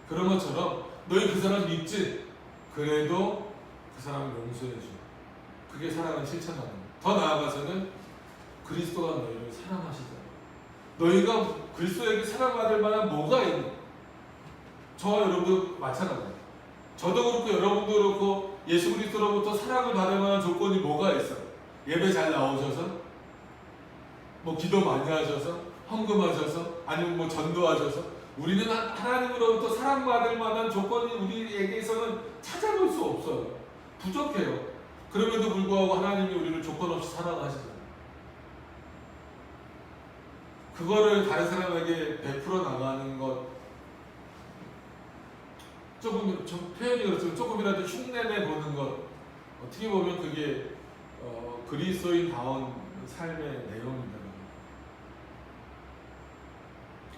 그런 것처럼 너희 그 사람 믿지? 그래도 그 사람을 용서해줘. 그게 사랑을 실천하는 거예요. 더 나아가서는 그리스도가 너희를 사랑하시잖아요. 너희가 그리스도에게 사랑받을 만한 뭐가 있니? 저와 여러분도 마찬가지예요. 저도 그렇고 여러분도 그렇고 예수 그리스도로부터 사랑을 받을 만한 조건이 뭐가 있어요? 예배 잘 나오셔서, 뭐 기도 많이 하셔서, 헌금하셔서, 아니면 뭐 전도하셔서, 우리는 하나님으로부터 사랑받을 만한 조건이 우리에게서는 찾아볼 수 없어요. 부족해요. 그럼에도 불구하고 하나님이 우리를 조건 없이 사랑하시잖아요. 그거를 다른 사람에게 베풀어 나가는 것, 조금 좀 표현이 그렇지만 조금이라도 흉내내 보는 것, 어떻게 보면 그게 그리스도인다운 삶의 내용입니다.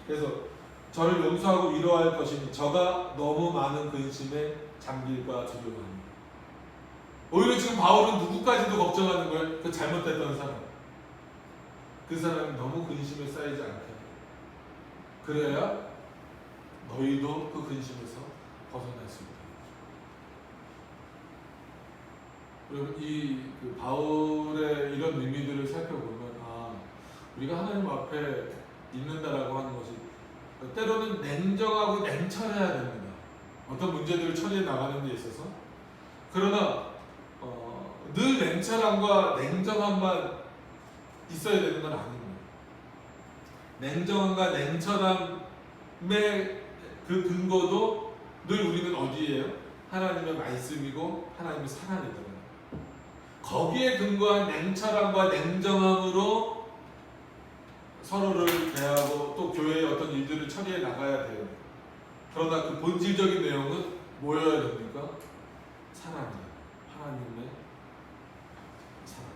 그래서 저를 용서하고 위로할 것이니 저가 너무 많은 근심에 잠길까 두려워합니다. 오히려 지금 바울은 누구까지도 걱정하는 거예요. 그 잘못됐던 사람. 그 사람이 너무 근심에 쌓이지 않게. 그래야 너희도 그 근심에서 벗어날 수 있다. 여러분 그 바울의 이런 의미들을 살펴보면 우리가 하나님 앞에 있는다라고 하는 것이 때로는 냉정하고 냉철해야 됩니다. 어떤 문제들을 처리해 나가는 데 있어서. 그러나 늘 냉철함과 냉정함만 있어야 되는 건 아닙니다. 냉정함과 냉철함의 그 근거도 늘 우리는 어디예요? 하나님의 말씀이고 하나님의 사랑이잖아요. 거기에 근거한 냉철함과 냉정함으로 서로를 대하고 또 교회의 어떤 일들을 처리해 나가야 돼요. 그러나 그 본질적인 내용은 뭐여야 됩니까? 사랑이에요. 하나님의 사랑.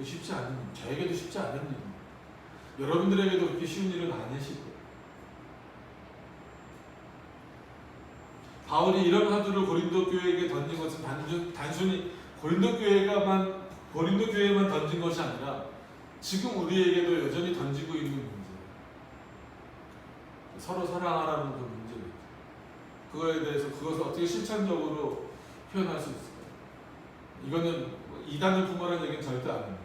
쉽지 않은 일, 저에게도 쉽지 않은 일입니다. 여러분들에게도 그렇게 쉬운 일은 아니실 거예요. 바울이 이런 화두를 고린도 교회에게 던진 것은 단순히 고린도 교회에만 던진 것이 아니라 지금 우리에게도 여전히 던지고 있는 문제예요. 서로 사랑하라는 그 문제가 있죠. 그거에 대해서 그것을 어떻게 실천적으로 표현할 수 있을까요? 이거는 이단을 품어라는 얘기는 절대 아닙니다.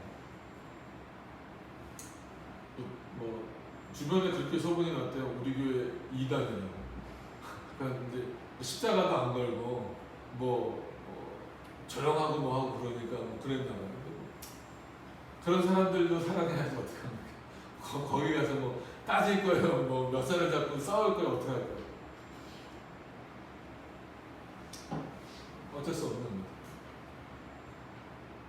뭐 주변에 그렇게 소문이 났대요. 우리 교회 이단이라고. 그런데 십자가도 안 걸고 조용하고 하고 그러니까 그랬나 봐요. 그런 사람들도 사랑해야지 어떡합니까? 거기 가서 따질 거예요. 몇 살을 잡고 싸울 거예요. 어떡할 거예요? 어쩔 수 없는 거예요.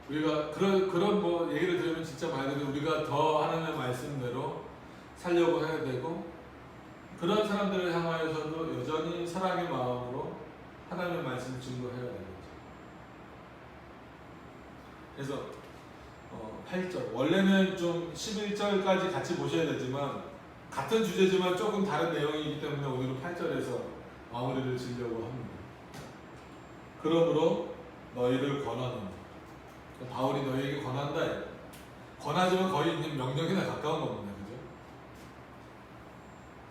우리가 그런 얘기를 들으면 진짜 말 그대로 우리가 더 하나님의 말씀대로 살려고 해야 되고, 그런 사람들을 향하여서도 여전히 사랑의 마음으로 하나님의 말씀을 증거해야 되겠죠. 그래서 8절, 원래는 좀 11절까지 같이 보셔야 되지만 같은 주제지만 조금 다른 내용이기 때문에 오늘은 8절에서 마무리를 지으려고 합니다. 그러므로 너희를 권하노니, 바울이 너희에게 권한다. 권하지만 거의 이제 명령이나 가까운 겁니다. 그죠?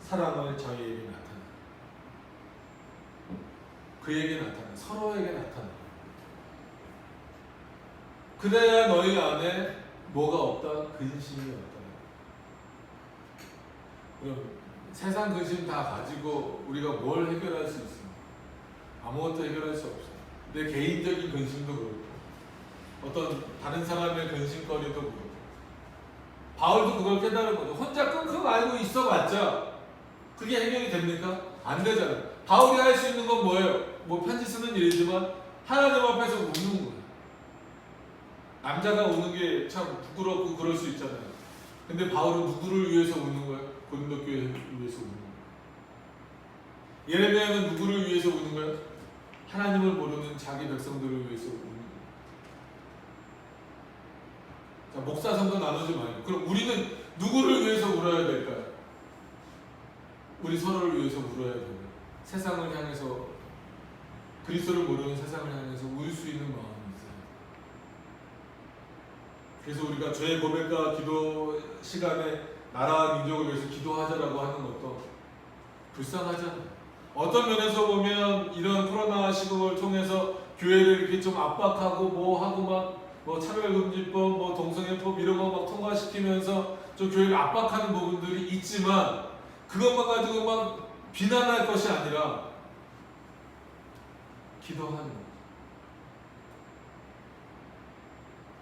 사랑을 저희에게 나타내. 그에게 나타내. 서로에게 나타내. 그래야 너희 안에 뭐가 없다? 근심이 없다. 그럼 세상 근심 다 가지고 우리가 뭘 해결할 수 있습니까? 아무것도 해결할 수 없어요. 내 개인적인 근심도 그렇고 어떤 다른 사람의 근심거리도 그렇고 바울도 그걸 깨달은 거죠. 혼자 끙끙 앓고 있어봤자 그게 해결이 됩니까? 안 되잖아요. 바울이 할 수 있는 건 뭐예요? 뭐 편지 쓰는 일이지만 하나님 앞에서 우는 거예요. 남자가 우는 게 참 부끄럽고 그럴 수 있잖아요. 근데 바울은 누구를 위해서 우는 거예요? 고린도 교회를 위해서 우는 거예요. 예레미야는 누구를 위해서 우는 거예요? 하나님을 모르는 자기 백성들을 위해서 우는 거예요. 자, 목사성도 나누지 말고 그럼 우리는 누구를 위해서 울어야 될까요? 우리 서로를 위해서 울어야 돼요. 세상을 향해서 그리스도를 모르는 세상을 향해서 울 수 있는 마음이 있어요. 그래서 우리가 죄의 고백과 기도 시간에 나라와 민족을 위해서 기도하자라고 하는 것도 불쌍하잖아요. 어떤 면에서 보면 이런 코로나 시국을 통해서 교회를 이렇게 좀 압박하고 뭐 하고 막 뭐 차별금지법, 뭐 동성애법 이런 거 막 통과시키면서 좀 교회를 압박하는 부분들이 있지만 그것만 가지고 막 비난할 것이 아니라 기도하는 거죠.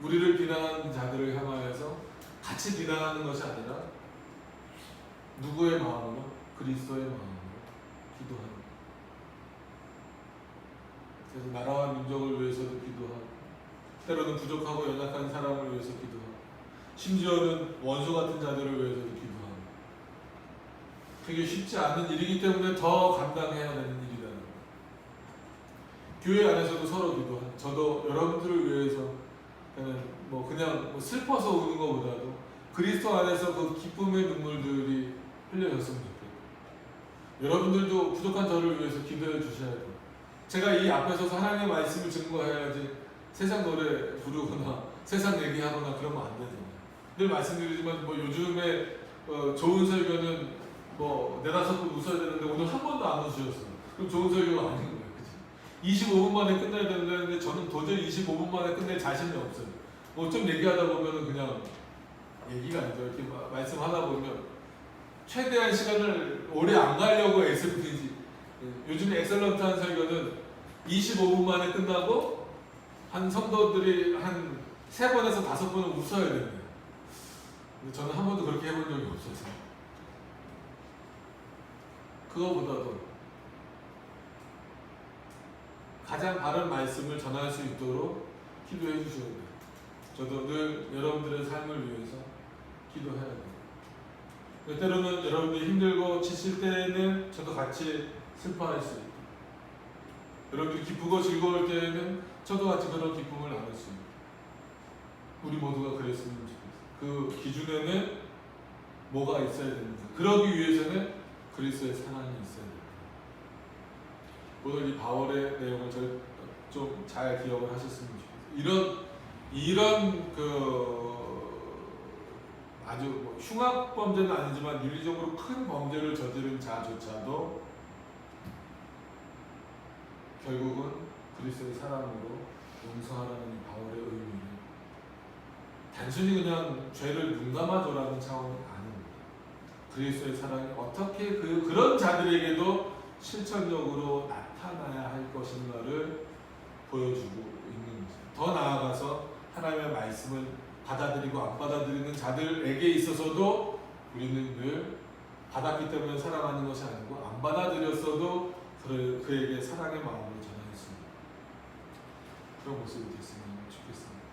우리를 비난하는 자들을 향하여서 같이 비난하는 것이 아니라 누구의 마음으로? 그리스도의 마음으로 기도하는 거예요. 그래서 나라와 민족을 위해서도 기도하고 때로는 부족하고 연약한 사람을 위해서 기도하고 심지어는 원수 같은 자들을 위해서도 기도하고 그게 쉽지 않은 일이기 때문에 더 감당해야 되는 일이라는 거예요. 교회 안에서도 서로 기도하고 저도 여러분들을 위해서 그냥 슬퍼서 우는 것보다도 그리스도 안에서 그 기쁨의 눈물들이 흘려졌으면 좋겠고 여러분들도 부족한 저를 위해서 기도해 주셔야 돼요. 제가 이 앞에 서서 하나님의 말씀을 증거해야지 세상 노래 부르거나 세상 얘기하거나 그러면 안 되잖아요. 늘 말씀드리지만 뭐 요즘에 좋은 설교는 뭐 네다섯 번 웃어야 되는데 오늘 한 번도 안 웃으셨어요. 그럼 좋은 설교가 아닌 거예요. 그치? 25분 만에 끝내야 되는데 저는 도저히 25분 만에 끝낼 자신이 없어요. 뭐 좀 얘기하다 보면은 그냥 얘기가 아니죠. 이렇게 말씀하다 보면 최대한 시간을 오래 안 가려고 애쓸 뿐이지. 요즘에 엑셀런트한 설교는 25분 만에 끝나고 한 성도들이 한 3번에서 5번은 웃어야 되네요. 근데 저는 한 번도 그렇게 해본 적이 없어서 그거보다도 가장 바른 말씀을 전할 수 있도록 기도해 주셔야 돼요. 저도 늘 여러분들의 삶을 위해서 기도해야 돼요. 때로는 여러분들이 힘들고 지칠 때에는 저도 같이 슬퍼할 수 있고 여러분들이 기쁘고 즐거울 때에는 저도 같이 그런 기쁨을 나눌 수 있고 우리 모두가 그랬으면 좋겠어요. 그 기준에는 뭐가 있어야 되는지 그러기 위해서는 그리스도의 사랑이 있어야 돼요. 오늘 이 바울의 내용을 좀 잘 기억을 하셨으면 좋겠어요. 이런 아주 흉악 범죄는 아니지만 윤리적으로 큰 범죄를 저지른 자조차도 결국은 그리스도의 사랑으로 용서하라는 바울의 의미를 단순히 그냥 죄를 눈감아줘라는 차원이 아닙니다. 그리스도의 사랑이 어떻게 그런 자들에게도 실천적으로 나타나야 할 것인가를 보여주고 있는 거죠. 더 나아가서 하나님의 말씀을 받아들이고 안 받아들이는 자들에게 있어서도 우리는 늘 받았기 때문에 사랑하는 것이 아니고 안 받아들였어도 그에게 사랑의 마음을 전할 수 있는 그런 모습이 됐으면 좋겠습니다.